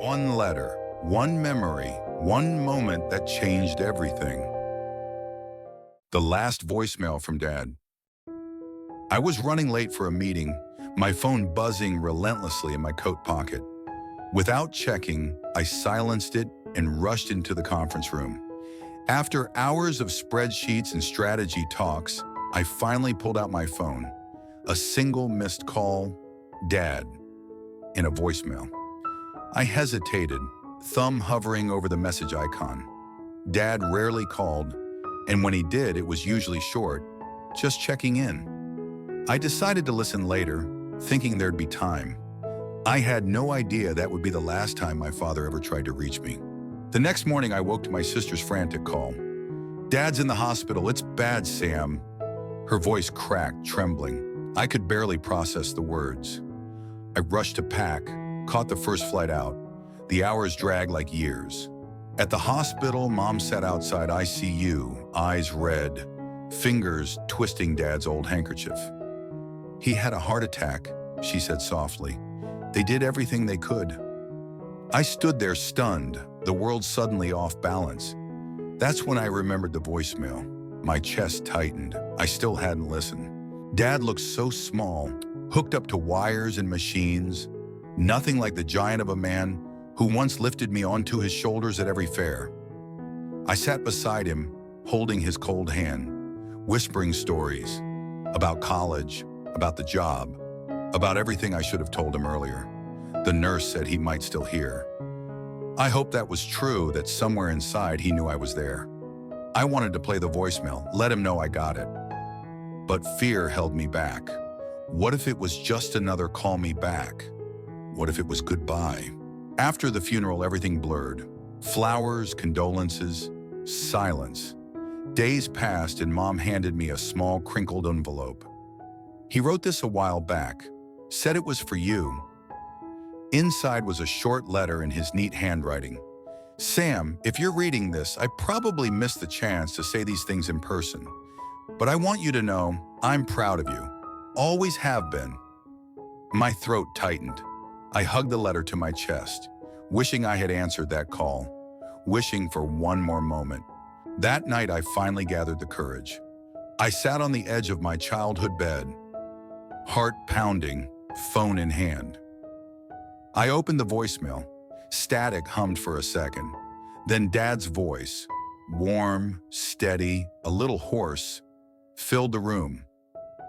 One letter, one memory, one moment that changed everything. The last voicemail from Dad. I was running late for a meeting, my phone buzzing relentlessly in my coat pocket. Without checking, I silenced it and rushed into the conference room. After hours of spreadsheets and strategy talks, I finally pulled out my phone. A single missed call, Dad, in a voicemail. I hesitated, thumb hovering over the message icon. Dad rarely called, and when he did, it was usually short, just checking in. I decided to listen later, thinking there'd be time. I had no idea that would be the last time my father ever tried to reach me. The next morning, I woke to my sister's frantic call. "Dad's in the hospital. It's bad, Sam." Her voice cracked, trembling. I could barely process the words. I rushed to pack, caught the first flight out. The hours dragged like years. At the hospital, Mom sat outside ICU, eyes red, fingers twisting Dad's old handkerchief. "He had a heart attack," she said softly. "They did everything they could." I stood there stunned, the world suddenly off balance. That's when I remembered the voicemail. My chest tightened. I still hadn't listened. Dad looked so small, hooked up to wires and machines, nothing like the giant of a man who once lifted me onto his shoulders at every fair. I sat beside him, holding his cold hand, whispering stories about college, about the job, about everything I should have told him earlier. The nurse said he might still hear. I hoped that was true, that somewhere inside he knew I was there. I wanted to play the voicemail, let him know I got it. But fear held me back. What if it was just another call me back? What if it was goodbye? After the funeral, everything blurred. Flowers, condolences, silence. Days passed and Mom handed me a small crinkled envelope. "He wrote this a while back, said it was for you." Inside was a short letter in his neat handwriting. "Sam, if you're reading this, I probably missed the chance to say these things in person. But I want you to know I'm proud of you. Always have been." My throat tightened. I hugged the letter to my chest, wishing I had answered that call, wishing for one more moment. That night, I finally gathered the courage. I sat on the edge of my childhood bed, heart pounding, phone in hand. I opened the voicemail. Static hummed for a second. Then Dad's voice, warm, steady, a little hoarse, filled the room.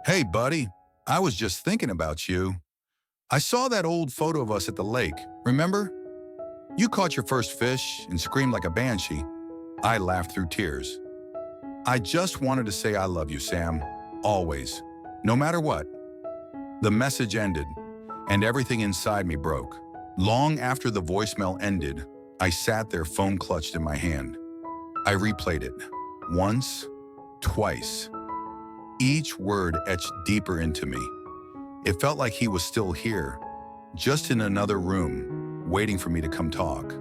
"Hey, buddy, I was just thinking about you. I saw that old photo of us at the lake, remember? You caught your first fish and screamed like a banshee." I laughed through tears. "I just wanted to say I love you, Sam, always, no matter what." The message ended, and everything inside me broke. Long after the voicemail ended, I sat there, phone clutched in my hand. I replayed it, once, twice. Each word etched deeper into me. It felt like he was still here, just in another room, waiting for me to come talk.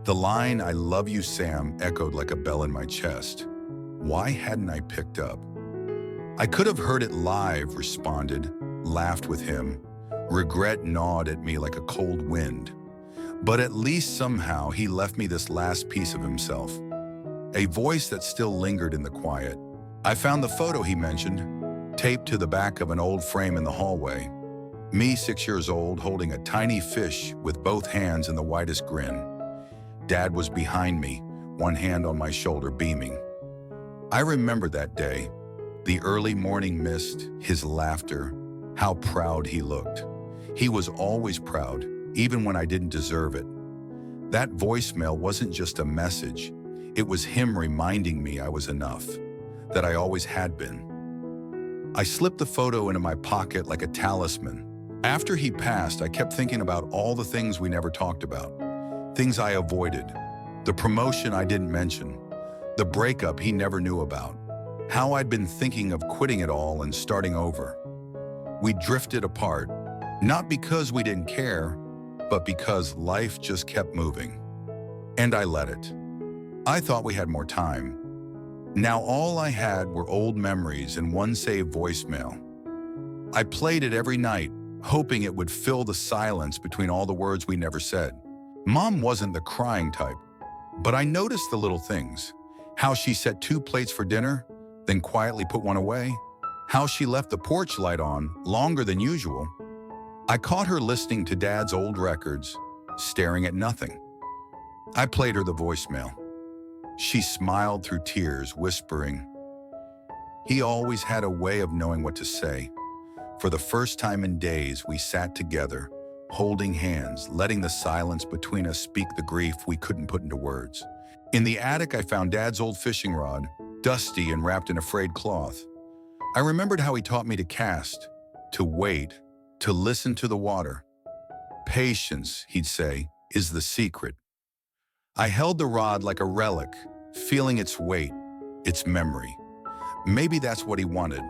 The line, "I love you, Sam," echoed like a bell in my chest. Why hadn't I picked up? I could have heard it live, responded, laughed with him. Regret gnawed at me like a cold wind. But at least somehow he left me this last piece of himself. A voice that still lingered in the quiet. I found the photo he mentioned, taped to the back of an old frame in the hallway. Me, 6 years old, holding a tiny fish with both hands in the widest grin. Dad was behind me, one hand on my shoulder, beaming. I remember that day, the early morning mist, his laughter, how proud he looked. He was always proud, even when I didn't deserve it. That voicemail wasn't just a message. It was him reminding me I was enough, that I always had been. I slipped the photo into my pocket like a talisman. After he passed, I kept thinking about all the things we never talked about, things I avoided, the promotion I didn't mention, the breakup he never knew about, how I'd been thinking of quitting it all and starting over. We drifted apart, not because we didn't care, but because life just kept moving. And I let it. I thought we had more time. Now all I had were old memories and one saved voicemail. I played it every night, hoping it would fill the silence between all the words we never said. Mom wasn't the crying type, but I noticed the little things. How she set 2 plates for dinner, then quietly put one away. How she left the porch light on longer than usual. I caught her listening to Dad's old records, staring at nothing. I played her the voicemail. She smiled through tears, whispering. He always had a way of knowing what to say. For the first time in days, we sat together, holding hands, letting the silence between us speak the grief we couldn't put into words. In the attic, I found Dad's old fishing rod, dusty and wrapped in a frayed cloth. I remembered how he taught me to cast, to wait, to listen to the water. Patience, he'd say, is the secret. I held the rod like a relic, feeling its weight, its memory. Maybe that's what he wanted,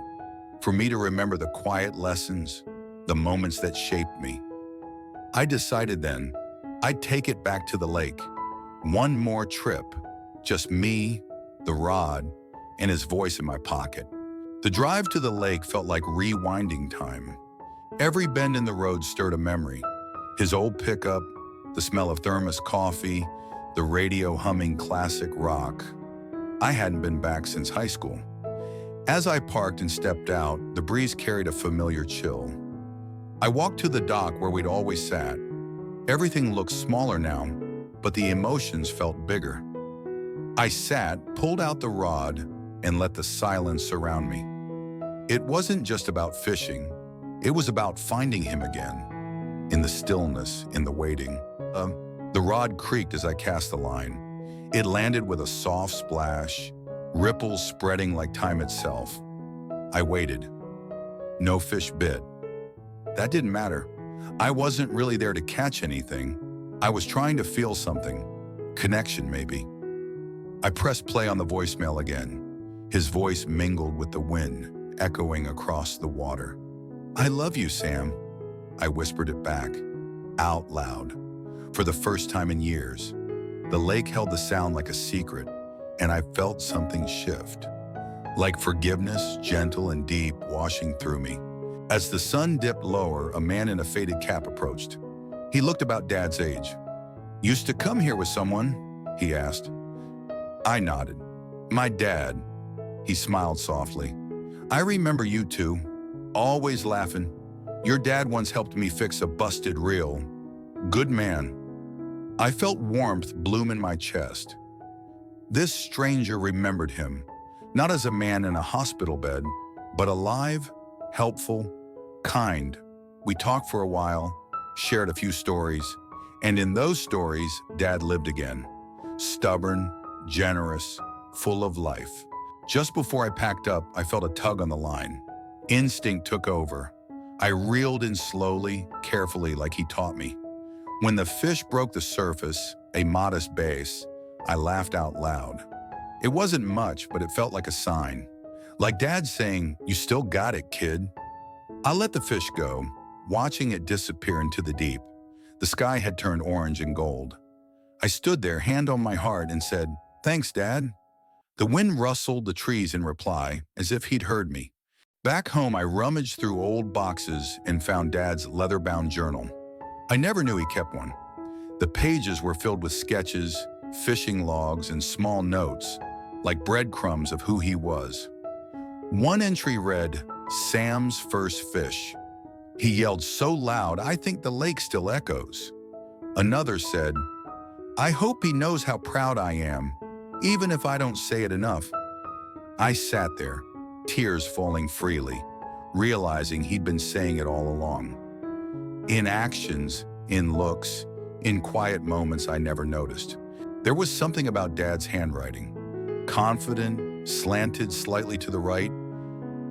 for me to remember the quiet lessons, the moments that shaped me. I decided then, I'd take it back to the lake. One more trip, just me, the rod, and his voice in my pocket. The drive to the lake felt like rewinding time. Every bend in the road stirred a memory. His old pickup, the smell of thermos coffee, the radio humming classic rock. I hadn't been back since high school. As I parked and stepped out, the breeze carried a familiar chill. I walked to the dock where we'd always sat. Everything looked smaller now, but the emotions felt bigger. I sat, pulled out the rod, and let the silence surround me. It wasn't just about fishing. It was about finding him again. In the stillness, in the waiting. The rod creaked as I cast the line. It landed with a soft splash, ripples spreading like time itself. I waited. No fish bit. That didn't matter. I wasn't really there to catch anything. I was trying to feel something. Connection, maybe. I pressed play on the voicemail again. His voice mingled with the wind, echoing across the water. I love you, Sam. I whispered it back, out loud. For the first time in years, the lake held the sound like a secret, and I felt something shift. Like forgiveness, gentle and deep, washing through me. As the sun dipped lower, a man in a faded cap approached. He looked about Dad's age. Used to come here with someone? He asked. I nodded. My dad. He smiled softly. I remember you two, always laughing. Your dad once helped me fix a busted reel. Good man. I felt warmth bloom in my chest. This stranger remembered him, not as a man in a hospital bed, but alive, helpful, kind. We talked for a while, shared a few stories, and in those stories, Dad lived again. Stubborn, generous, full of life. Just before I packed up, I felt a tug on the line. Instinct took over. I reeled in slowly, carefully, like he taught me. When the fish broke the surface, a modest bass, I laughed out loud. It wasn't much, but it felt like a sign. Like Dad saying, "You still got it, kid." I let the fish go, watching it disappear into the deep. The sky had turned orange and gold. I stood there, hand on my heart, and said, "Thanks, Dad." The wind rustled the trees in reply, as if he'd heard me. Back home, I rummaged through old boxes and found Dad's leather-bound journal. I never knew he kept one. The pages were filled with sketches, fishing logs, and small notes, like breadcrumbs of who he was. One entry read, "Sam's first fish." He yelled so loud, I think the lake still echoes. Another said, "I hope he knows how proud I am, even if I don't say it enough." I sat there, tears falling freely, realizing he'd been saying it all along. In actions, in looks, in quiet moments I never noticed. There was something about Dad's handwriting, confident, slanted slightly to the right,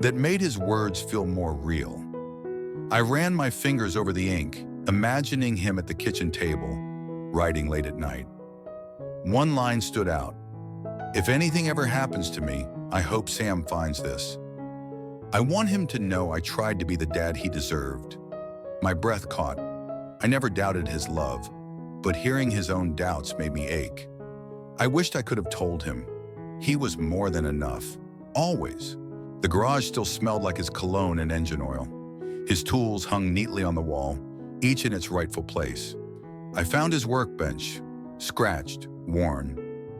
that made his words feel more real. I ran my fingers over the ink, imagining him at the kitchen table, writing late at night. One line stood out. "If anything ever happens to me, I hope Sam finds this." I want him to know I tried to be the dad he deserved. My breath caught. I never doubted his love, but hearing his own doubts made me ache. I wished I could have told him. He was more than enough, always. The garage still smelled like his cologne and engine oil. His tools hung neatly on the wall, each in its rightful place. I found his workbench, scratched, worn,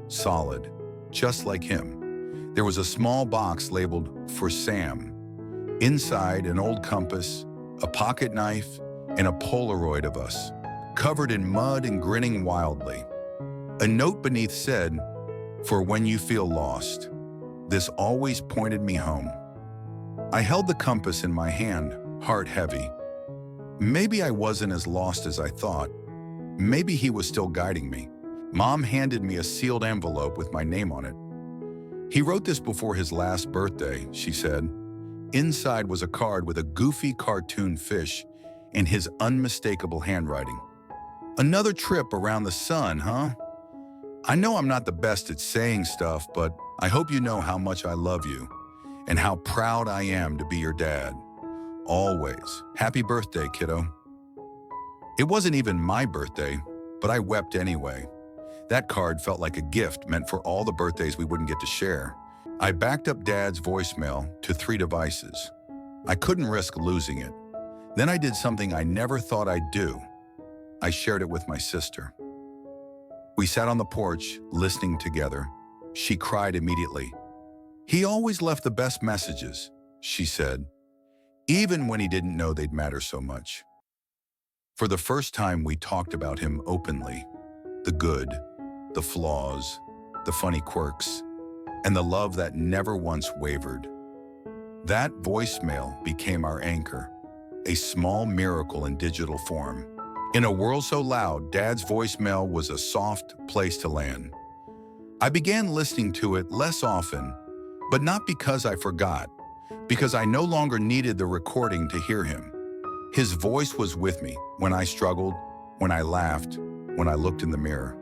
solid, just like him. There was a small box labeled "For Sam." Inside, an old compass, a pocket knife, and a Polaroid of us, covered in mud and grinning wildly. A note beneath said, "For when you feel lost." This always pointed me home. I held the compass in my hand, heart heavy. Maybe I wasn't as lost as I thought. Maybe he was still guiding me. Mom handed me a sealed envelope with my name on it. "He wrote this before his last birthday," she said. Inside was a card with a goofy cartoon fish in his unmistakable handwriting. "Another trip around the sun, huh? I know I'm not the best at saying stuff, but I hope you know how much I love you and how proud I am to be your dad. Always. Happy birthday, kiddo." It wasn't even my birthday, but I wept anyway. That card felt like a gift meant for all the birthdays we wouldn't get to share. I backed up Dad's voicemail to 3 devices. I couldn't risk losing it. Then I did something I never thought I'd do. I shared it with my sister. We sat on the porch, listening together. She cried immediately. "He always left the best messages," she said, "even when he didn't know they'd matter so much." For the first time, we talked about him openly. The good, the flaws, the funny quirks, and the love that never once wavered. That voicemail became our anchor, a small miracle in digital form. In a world so loud, Dad's voicemail was a soft place to land. I began listening to it less often, but not because I forgot, because I no longer needed the recording to hear him. His voice was with me when I struggled, when I laughed, when I looked in the mirror.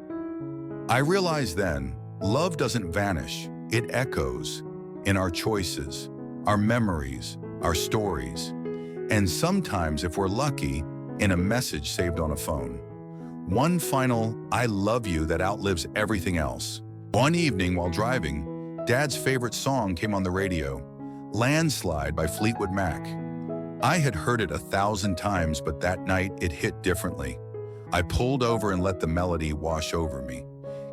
I realized then, love doesn't vanish. It echoes in our choices, our memories, our stories, and sometimes, if we're lucky, in a message saved on a phone. One final "I love you" that outlives everything else. One evening while driving, Dad's favorite song came on the radio, "Landslide" by Fleetwood Mac. I had heard it 1,000 times, but that night it hit differently. I pulled over and let the melody wash over me.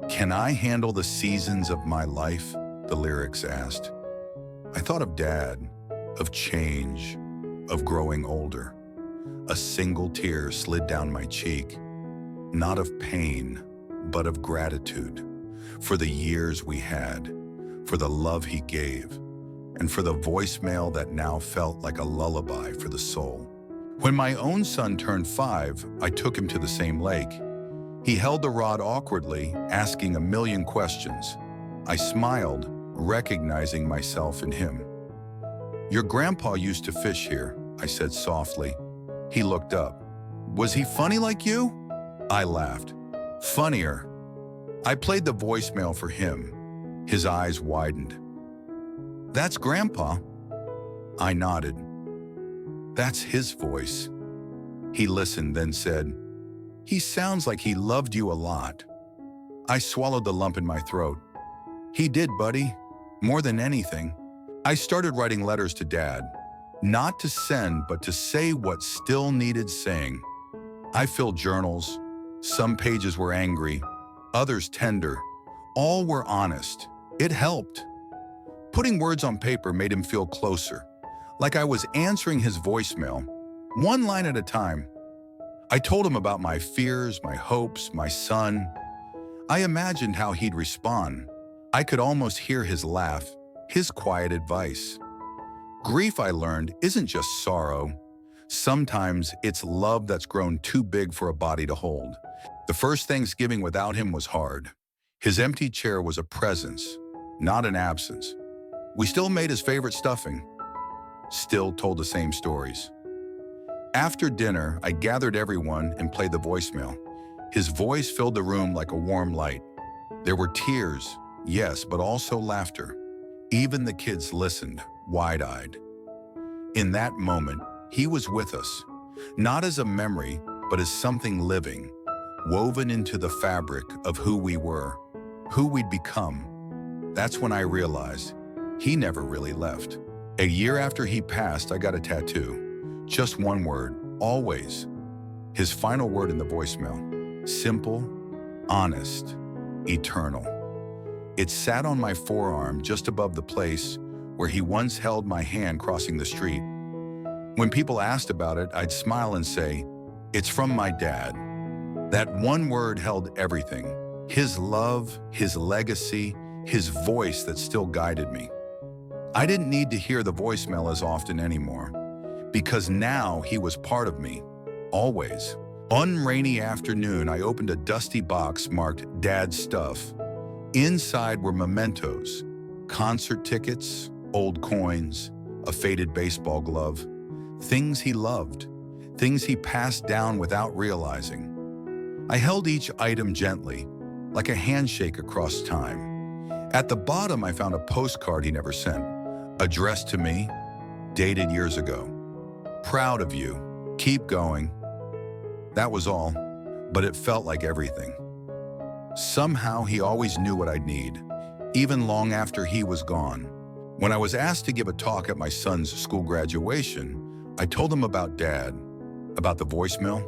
"Can I handle the seasons of my life?" the lyrics asked. I thought of Dad, of change, of growing older. A single tear slid down my cheek, not of pain, but of gratitude, for the years we had, for the love he gave, and for the voicemail that now felt like a lullaby for the soul. When my own son turned 5, I took him to the same lake. He held the rod awkwardly, asking a million questions. I smiled, recognizing myself in him. "Your grandpa used to fish here," I said softly. He looked up. "Was he funny like you?" I laughed. "Funnier." I played the voicemail for him. His eyes widened. "That's Grandpa?" I nodded. "That's his voice." He listened, then said, "He sounds like he loved you a lot." I swallowed the lump in my throat. "He did, buddy. More than anything." I started writing letters to Dad, not to send, but to say what still needed saying. I filled journals. Some pages were angry, others tender. All were honest. It helped. Putting words on paper made him feel closer, like I was answering his voicemail, one line at a time. I told him about my fears, my hopes, my son. I imagined how he'd respond. I could almost hear his laugh, his quiet advice. Grief, I learned, isn't just sorrow. Sometimes it's love that's grown too big for a body to hold. The first Thanksgiving without him was hard. His empty chair was a presence, not an absence. We still made his favorite stuffing, still told the same stories. After dinner, I gathered everyone and played the voicemail. His voice filled the room like a warm light. There were tears, yes, but also laughter. Even the kids listened, wide-eyed. In that moment, he was with us, not as a memory, but as something living, woven into the fabric of who we were, who we'd become. That's when I realized he never really left. A year after he passed, I got a tattoo. Just one word, always. His final word in the voicemail. Simple, honest, eternal. It sat on my forearm just above the place where he once held my hand crossing the street. When people asked about it, I'd smile and say, "It's from my dad." That one word held everything. His love, his legacy, his voice that still guided me. I didn't need to hear the voicemail as often anymore, because now he was part of me, always. One rainy afternoon, I opened a dusty box marked Dad's Stuff. Inside were mementos, concert tickets, old coins, a faded baseball glove, things he loved, things he passed down without realizing. I held each item gently, like a handshake across time. At the bottom, I found a postcard he never sent, addressed to me, dated years ago. "Proud of you. Keep going." That was all, but it felt like everything. Somehow, he always knew what I'd need, even long after he was gone. When I was asked to give a talk at my son's school graduation, I told him about Dad, about the voicemail,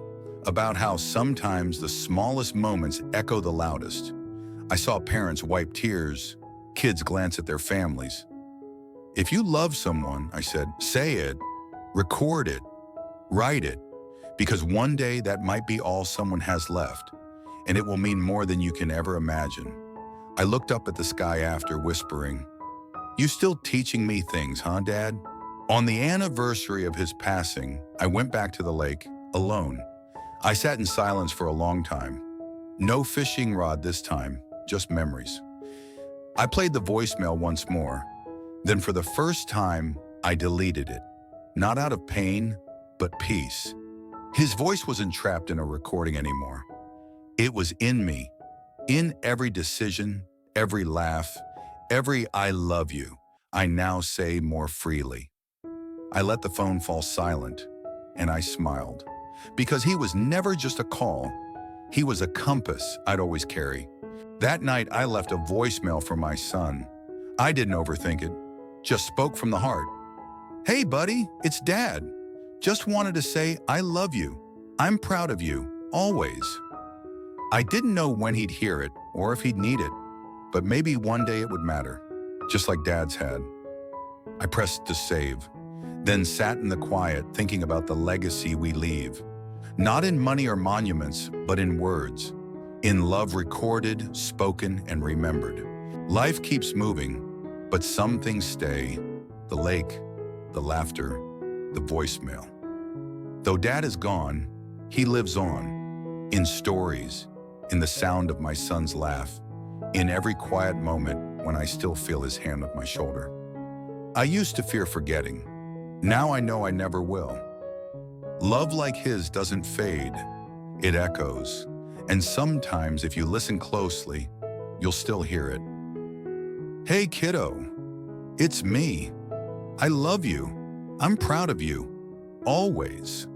about how sometimes the smallest moments echo the loudest. I saw parents wipe tears, kids glance at their families. If you love someone, I said, say it, record it, write it, because one day that might be all someone has left, and it will mean more than you can ever imagine. I looked up at the sky after, whispering, "You still teaching me things, huh, Dad?" On the anniversary of his passing, I went back to the lake, alone. I sat in silence for a long time. No fishing rod this time, just memories. I played the voicemail once more. Then for the first time, I deleted it. Not out of pain, but peace. His voice wasn't trapped in a recording anymore. It was in me, in every decision, every laugh, every "I love you," I now say more freely. I let the phone fall silent, and I smiled. Because he was never just a call. He was a compass I'd always carry. That night, I left a voicemail for my son. I didn't overthink it, just spoke from the heart. "Hey, buddy, it's Dad. Just wanted to say I love you. I'm proud of you, always." I didn't know when he'd hear it or if he'd need it, but maybe one day it would matter, just like Dad's had. I pressed to save, then sat in the quiet thinking about the legacy we leave. Not in money or monuments, but in words. In love recorded, spoken, and remembered. Life keeps moving, but some things stay. The lake, the laughter, the voicemail. Though Dad is gone, he lives on. In stories, in the sound of my son's laugh, in every quiet moment when I still feel his hand on my shoulder. I used to fear forgetting. Now I know I never will. Love like his doesn't fade. It echoes. And sometimes, if you listen closely, you'll still hear it. "Hey, kiddo. It's me. I love you. I'm proud of you. Always."